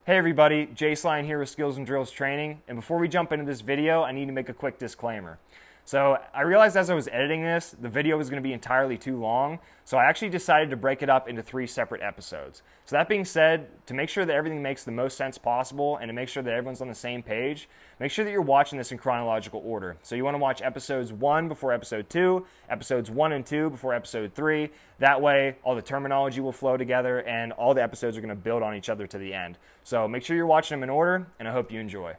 Hey everybody, Jay Sline here with Skills and Drills Training, and before we jump into this video, I need to make a quick disclaimer. So I realized as I was editing this, the video was going to be entirely too long, so I actually decided to break it up into 3 separate episodes. So that being said, to make sure that everything makes the most sense possible and to make sure that everyone's on the same page, make sure that you're watching this in chronological order. So you want to watch episodes 1 before episode 2, episodes 1 and 2 before episode 3. That way, all the terminology will flow together and all the episodes are going to build on each other to the end. So make sure you're watching them in order, and I hope you enjoy.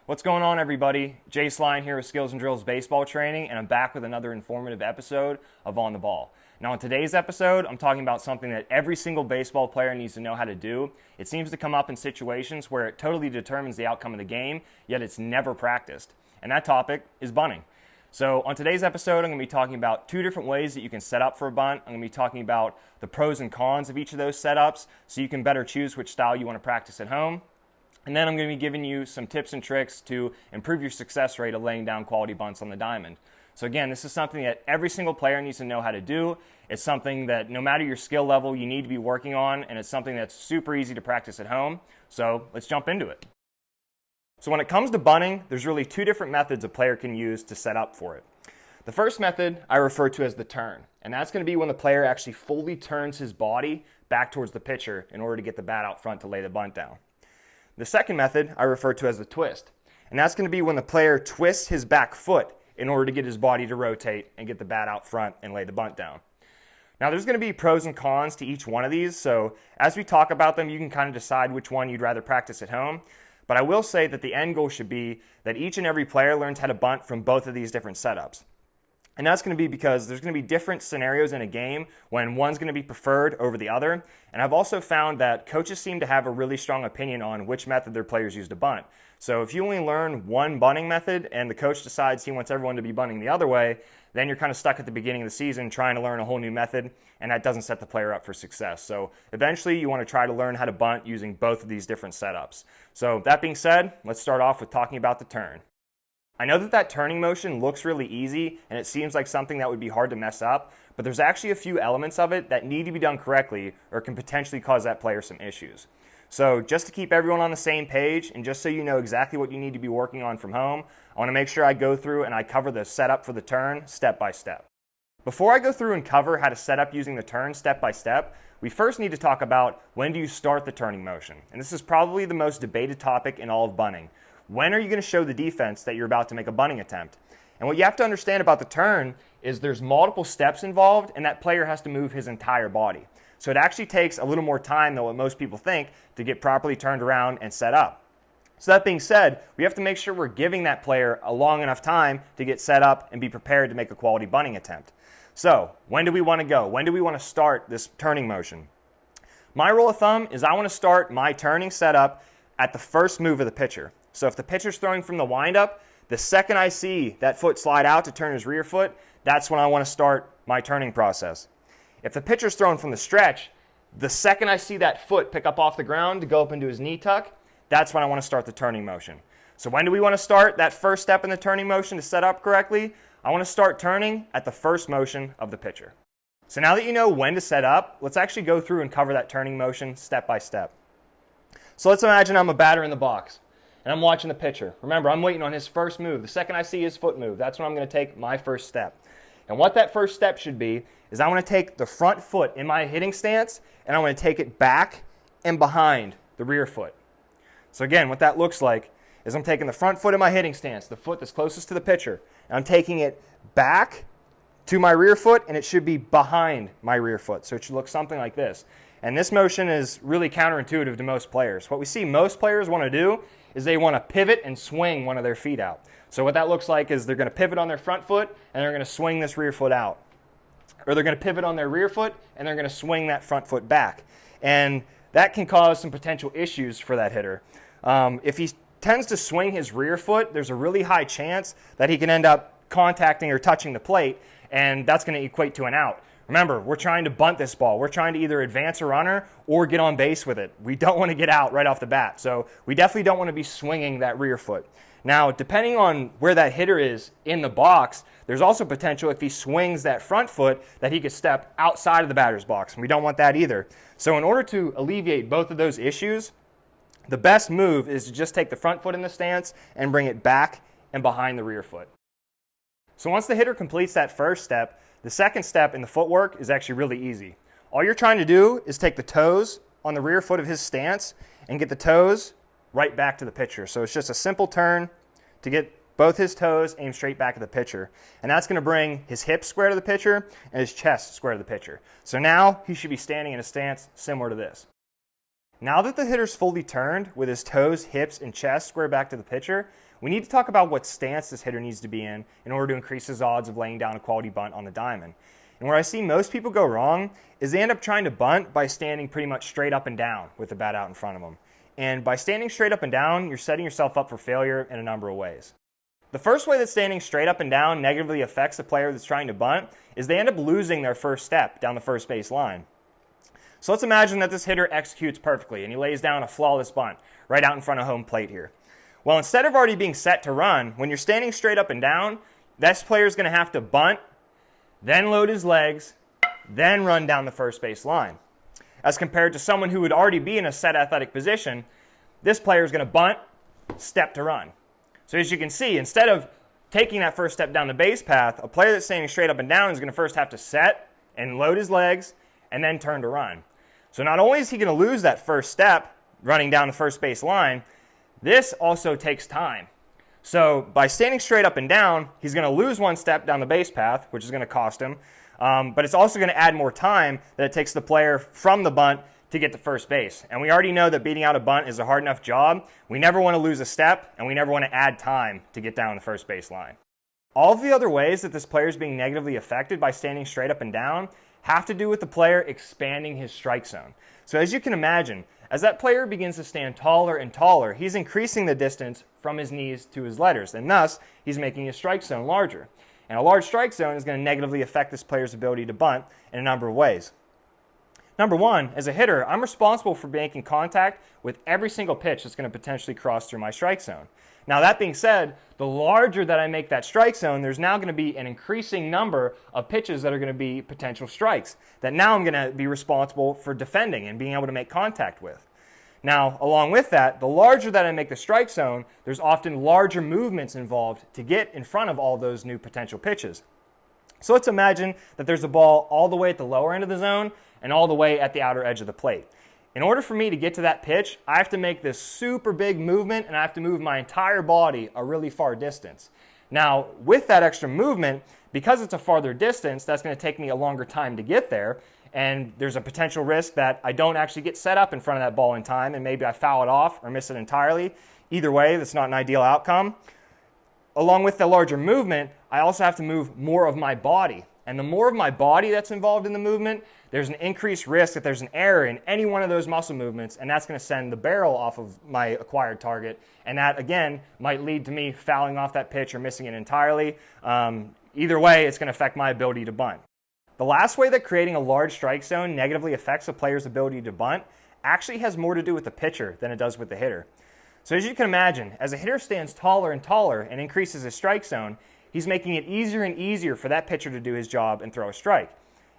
What's going on, everybody? Jay Sline here with Skills and Drills Baseball Training, and I'm back with another informative episode of On the Ball. Now, in today's episode, I'm talking about something that every single baseball player needs to know how to do. It seems to come up in situations where it totally determines the outcome of the game, yet it's never practiced. And that topic is bunting. So on today's episode, I'm going to be talking about 2 different ways that you can set up for a bunt. I'm going to be talking about the pros and cons of each of those setups so you can better choose which style you want to practice at home. And then I'm going to be giving you some tips and tricks to improve your success rate of laying down quality bunts on the diamond. So again, this is something that every single player needs to know how to do. It's something that no matter your skill level, you need to be working on, and it's something that's super easy to practice at home. So let's jump into it. So when it comes to bunting, there's really 2 different methods a player can use to set up for it. The first method I refer to as the turn, and that's going to be when the player actually fully turns his body back towards the pitcher in order to get the bat out front to lay the bunt down. The second method I refer to as the twist, and that's going to be when the player twists his back foot in order to get his body to rotate and get the bat out front and lay the bunt down. Now there's going to be pros and cons to each one of these, so as we talk about them, you can kind of decide which one you'd rather practice at home. But I will say that the end goal should be that each and every player learns how to bunt from both of these different setups. And that's going to be because there's going to be different scenarios in a game when one's going to be preferred over the other. And I've also found that coaches seem to have a really strong opinion on which method their players use to bunt. So if you only learn one bunting method and the coach decides he wants everyone to be bunting the other way, then you're kind of stuck at the beginning of the season trying to learn a whole new method, and that doesn't set the player up for success. So eventually you want to try to learn how to bunt using both of these different setups. So that being said, let's start off with talking about the turn. I know that turning motion looks really easy and it seems like something that would be hard to mess up, but there's actually a few elements of it that need to be done correctly or can potentially cause that player some issues. So just to keep everyone on the same page and just so you know exactly what you need to be working on from home, I want to make sure I go through and I cover the setup for the turn step by step. Before I go through and cover how to set up using the turn step by step, we first need to talk about when do you start the turning motion. And this is probably the most debated topic in all of bunting. When are you going to show the defense that you're about to make a bunting attempt? And what you have to understand about the turn is there's multiple steps involved and that player has to move his entire body. So it actually takes a little more time than what most people think to get properly turned around and set up. So that being said, we have to make sure we're giving that player a long enough time to get set up and be prepared to make a quality bunting attempt. So when do we want to go? When do we want to start this turning motion? My rule of thumb is I want to start my turning setup at the first move of the pitcher. So if the pitcher's throwing from the windup, the second I see that foot slide out to turn his rear foot, that's when I want to start my turning process. If the pitcher's throwing from the stretch, the second I see that foot pick up off the ground to go up into his knee tuck, that's when I want to start the turning motion. So when do we want to start that first step in the turning motion to set up correctly? I want to start turning at the first motion of the pitcher. So now that you know when to set up, let's actually go through and cover that turning motion step by step. So let's imagine I'm a batter in the box. And I'm watching the pitcher. Remember, I'm waiting on his first move. The second I see his foot move, that's when I'm going to take my first step. And what that first step should be is I want to take the front foot in my hitting stance and I want to take it back and behind the rear foot. So again, what that looks like is I'm taking the front foot in my hitting stance, the foot that's closest to the pitcher, and I'm taking it back to my rear foot and it should be behind my rear foot. So it should look something like this. And this motion is really counterintuitive to most players. What we see most players want to do is they want to pivot and swing one of their feet out. So what that looks like is they're going to pivot on their front foot and they're going to swing this rear foot out. Or they're going to pivot on their rear foot and they're going to swing that front foot back. And that can cause some potential issues for that hitter. If he tends to swing his rear foot, there's a really high chance that he can end up contacting or touching the plate, and that's going to equate to an out. Remember, we're trying to bunt this ball. We're trying to either advance a runner or get on base with it. We don't want to get out right off the bat. So we definitely don't want to be swinging that rear foot. Now, depending on where that hitter is in the box, there's also potential if he swings that front foot that he could step outside of the batter's box. And we don't want that either. So in order to alleviate both of those issues, the best move is to just take the front foot in the stance and bring it back and behind the rear foot. So once the hitter completes that first step, the second step in the footwork is actually really easy. All you're trying to do is take the toes on the rear foot of his stance and get the toes right back to the pitcher. So it's just a simple turn to get both his toes aimed straight back at the pitcher. And that's going to bring his hips square to the pitcher and his chest square to the pitcher. So now he should be standing in a stance similar to this. Now that the hitter's fully turned with his toes, hips, and chest square back to the pitcher, we need to talk about what stance this hitter needs to be in order to increase his odds of laying down a quality bunt on the diamond. And where I see most people go wrong is they end up trying to bunt by standing pretty much straight up and down with the bat out in front of them. And by standing straight up and down, you're setting yourself up for failure in a number of ways. The first way that standing straight up and down negatively affects the player that's trying to bunt is they end up losing their first step down the first base line. So let's imagine that this hitter executes perfectly and he lays down a flawless bunt right out in front of home plate here. Well, instead of already being set to run, when you're standing straight up and down, this player is going to have to bunt, then load his legs, then run down the first base line. As compared to someone who would already be in a set athletic position, this player is going to bunt, step to run. So as you can see, instead of taking that first step down the base path, a player that's standing straight up and down is going to first have to set and load his legs and then turn to run. So not only is he going to lose that first step running down the first base line, this also takes time. So by standing straight up and down, he's going to lose one step down the base path, which is going to cost him. But it's also going to add more time that it takes the player from the bunt to get to first base. And we already know that beating out a bunt is a hard enough job. We never want to lose a step, and we never want to add time to get down the first base line. All of the other ways that this player is being negatively affected by standing straight up and down have to do with the player expanding his strike zone. So as you can imagine, as that player begins to stand taller and taller, he's increasing the distance from his knees to his letters, and thus he's making his strike zone larger. And a large strike zone is going to negatively affect this player's ability to bunt in a number of ways. Number one, as a hitter, I'm responsible for making contact with every single pitch that's going to potentially cross through my strike zone. Now that being said, the larger that I make that strike zone, there's now going to be an increasing number of pitches that are going to be potential strikes that now I'm going to be responsible for defending and being able to make contact with. Now, along with that, the larger that I make the strike zone, there's often larger movements involved to get in front of all those new potential pitches. So let's imagine that there's a ball all the way at the lower end of the zone and all the way at the outer edge of the plate. In order for me to get to that pitch, I have to make this super big movement and I have to move my entire body a really far distance. Now, with that extra movement, because it's a farther distance, that's going to take me a longer time to get there, and there's a potential risk that I don't actually get set up in front of that ball in time and maybe I foul it off or miss it entirely. Either way, that's not an ideal outcome. Along with the larger movement, I also have to move more of my body. And the more of my body that's involved in the movement, there's an increased risk that there's an error in any one of those muscle movements, and that's going to send the barrel off of my acquired target. And that, again, might lead to me fouling off that pitch or missing it entirely. Either way, it's going to affect my ability to bunt. The last way that creating a large strike zone negatively affects a player's ability to bunt actually has more to do with the pitcher than it does with the hitter. So as you can imagine, as a hitter stands taller and taller and increases his strike zone, he's making it easier and easier for that pitcher to do his job and throw a strike.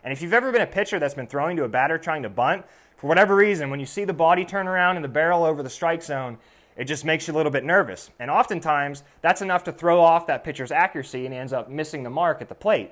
And if you've ever been a pitcher that's been throwing to a batter trying to bunt, for whatever reason, when you see the body turn around and the barrel over the strike zone, it just makes you a little bit nervous. And oftentimes, that's enough to throw off that pitcher's accuracy and he ends up missing the mark at the plate.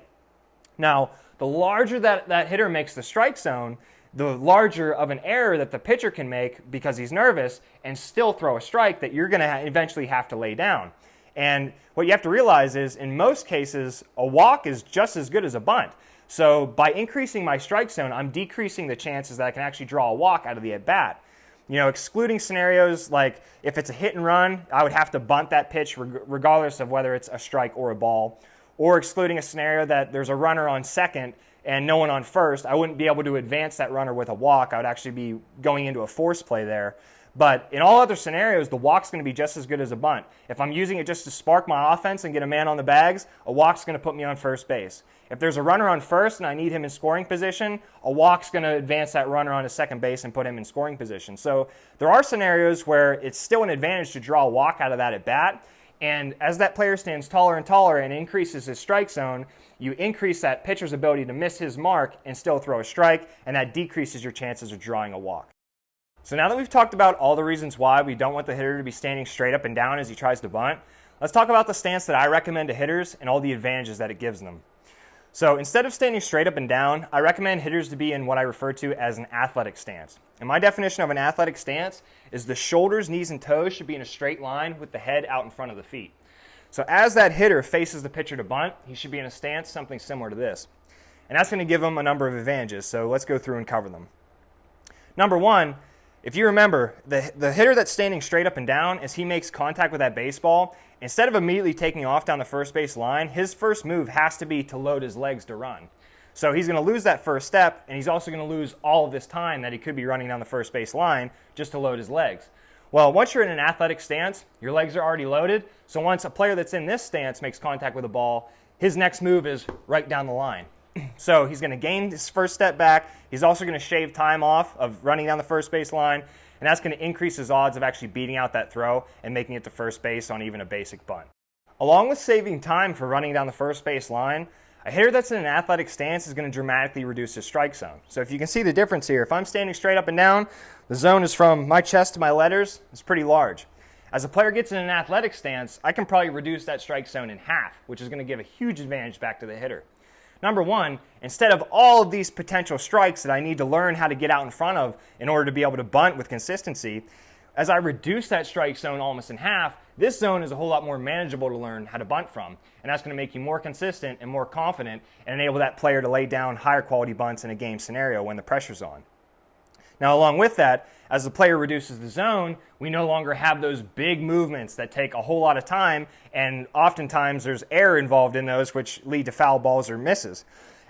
Now, the larger that hitter makes the strike zone, the larger of an error that the pitcher can make because he's nervous and still throw a strike that you're going to eventually have to lay down. And what you have to realize is, in most cases, a walk is just as good as a bunt. So by increasing my strike zone, I'm decreasing the chances that I can actually draw a walk out of the at-bat. You know, excluding scenarios like if it's a hit and run, I would have to bunt that pitch regardless of whether it's a strike or a ball. Or excluding a scenario that there's a runner on second and no one on first, I wouldn't be able to advance that runner with a walk. I would actually be going into a force play there. But in all other scenarios, the walk's going to be just as good as a bunt. If I'm using it just to spark my offense and get a man on the bags, a walk's going to put me on first base. If there's a runner on first and I need him in scoring position, a walk's going to advance that runner onto second base and put him in scoring position. So there are scenarios where it's still an advantage to draw a walk out of that at bat. And as that player stands taller and taller and increases his strike zone, you increase that pitcher's ability to miss his mark and still throw a strike, and that decreases your chances of drawing a walk. So now that we've talked about all the reasons why we don't want the hitter to be standing straight up and down as he tries to bunt, let's talk about the stance that I recommend to hitters and all the advantages that it gives them. So instead of standing straight up and down, I recommend hitters to be in what I refer to as an athletic stance. And my definition of an athletic stance is the shoulders, knees, and toes should be in a straight line with the head out in front of the feet. So as that hitter faces the pitcher to bunt, he should be in a stance something similar to this. And that's going to give him a number of advantages, so let's go through and cover them. Number one, if you remember, the hitter that's standing straight up and down, as he makes contact with that baseball, instead of immediately taking off down the first base line, his first move has to be to load his legs to run. So he's going to lose that first step, and he's also going to lose all of this time that he could be running down the first base line just to load his legs. Well, once you're in an athletic stance, your legs are already loaded, so once a player that's in this stance makes contact with the ball, his next move is right down the line. So he's going to gain his first step back. He's also going to shave time off of running down the first base line, and that's going to increase his odds of actually beating out that throw and making it to first base on even a basic bunt. Along with saving time for running down the first base line, a hitter that's in an athletic stance is going to dramatically reduce his strike zone. So if you can see the difference here, if I'm standing straight up and down, the zone is from my chest to my letters. It's pretty large. As a player gets in an athletic stance, I can probably reduce that strike zone in half, which is going to give a huge advantage back to the hitter. Number one, instead of all of these potential strikes that I need to learn how to get out in front of in order to be able to bunt with consistency, as I reduce that strike zone almost in half, this zone is a whole lot more manageable to learn how to bunt from. And that's going to make you more consistent and more confident and enable that player to lay down higher quality bunts in a game scenario when the pressure's on. Now, along with that, as the player reduces the zone, we no longer have those big movements that take a whole lot of time, and oftentimes there's error involved in those, which lead to foul balls or misses.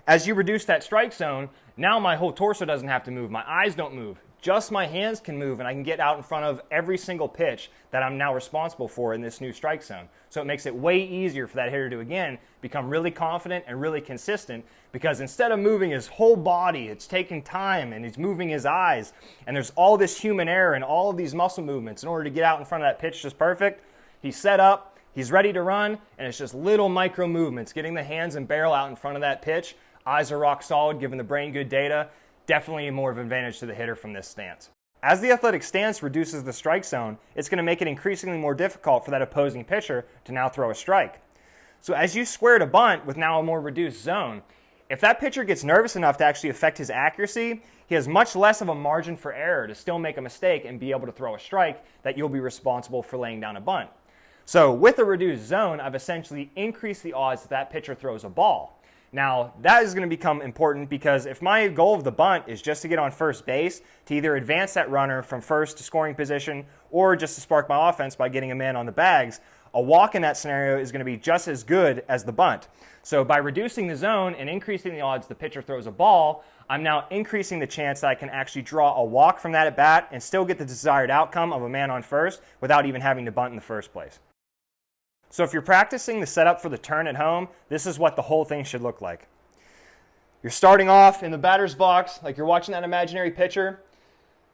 As you reduce that strike zone, now my whole torso doesn't have to move. My eyes don't move. Just my hands can move, and I can get out in front of every single pitch that I'm now responsible for in this new strike zone. So it makes it way easier for that hitter to, again, become really confident and really consistent, because instead of moving his whole body, it's taking time, and he's moving his eyes, and there's all this human error and all of these muscle movements in order to get out in front of that pitch just perfect. He's set up, he's ready to run, and it's just little micro movements, getting the hands and barrel out in front of that pitch. Eyes are rock solid, giving the brain good data. Definitely more of an advantage to the hitter from this stance. As the athletic stance reduces the strike zone, it's going to make it increasingly more difficult for that opposing pitcher to now throw a strike. So as you square to bunt with now a more reduced zone, if that pitcher gets nervous enough to actually affect his accuracy, he has much less of a margin for error to still make a mistake and be able to throw a strike that you'll be responsible for laying down a bunt. So with a reduced zone, I've essentially increased the odds that pitcher throws a ball. Now, that is going to become important because if my goal of the bunt is just to get on first base, to either advance that runner from first to scoring position, or just to spark my offense by getting a man on the bags, a walk in that scenario is going to be just as good as the bunt. So by reducing the zone and increasing the odds the pitcher throws a ball, I'm now increasing the chance that I can actually draw a walk from that at bat and still get the desired outcome of a man on first without even having to bunt in the first place. So if you're practicing the setup for the turn at home, this is what the whole thing should look like. You're starting off in the batter's box like you're watching that imaginary pitcher.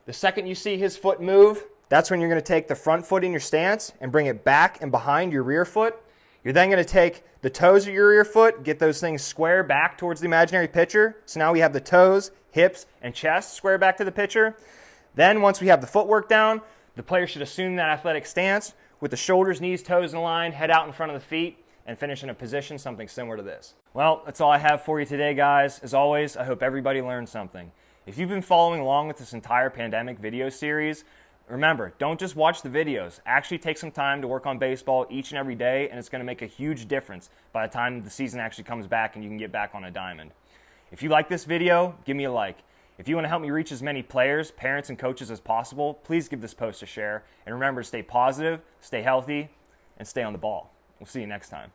The second you see his foot move, that's when you're going to take the front foot in your stance and bring it back and behind your rear foot. You're then going to take the toes of your rear foot, get those things square back towards the imaginary pitcher. So now we have the toes, hips, and chest square back to the pitcher. Then once we have the footwork down, the player should assume that athletic stance with the shoulders, knees, toes in line, head out in front of the feet, and finish in a position something similar to this. Well, that's all I have for you today, guys. As always, I hope everybody learned something. If you've been following along with this entire pandemic video series, remember, don't just watch the videos. Actually take some time to work on baseball each and every day, and it's going to make a huge difference by the time the season actually comes back and you can get back on a diamond. If you like this video, give me a like. If you want to help me reach as many players, parents, and coaches as possible, please give this post a share. And remember to stay positive, stay healthy, and stay on the ball. We'll see you next time.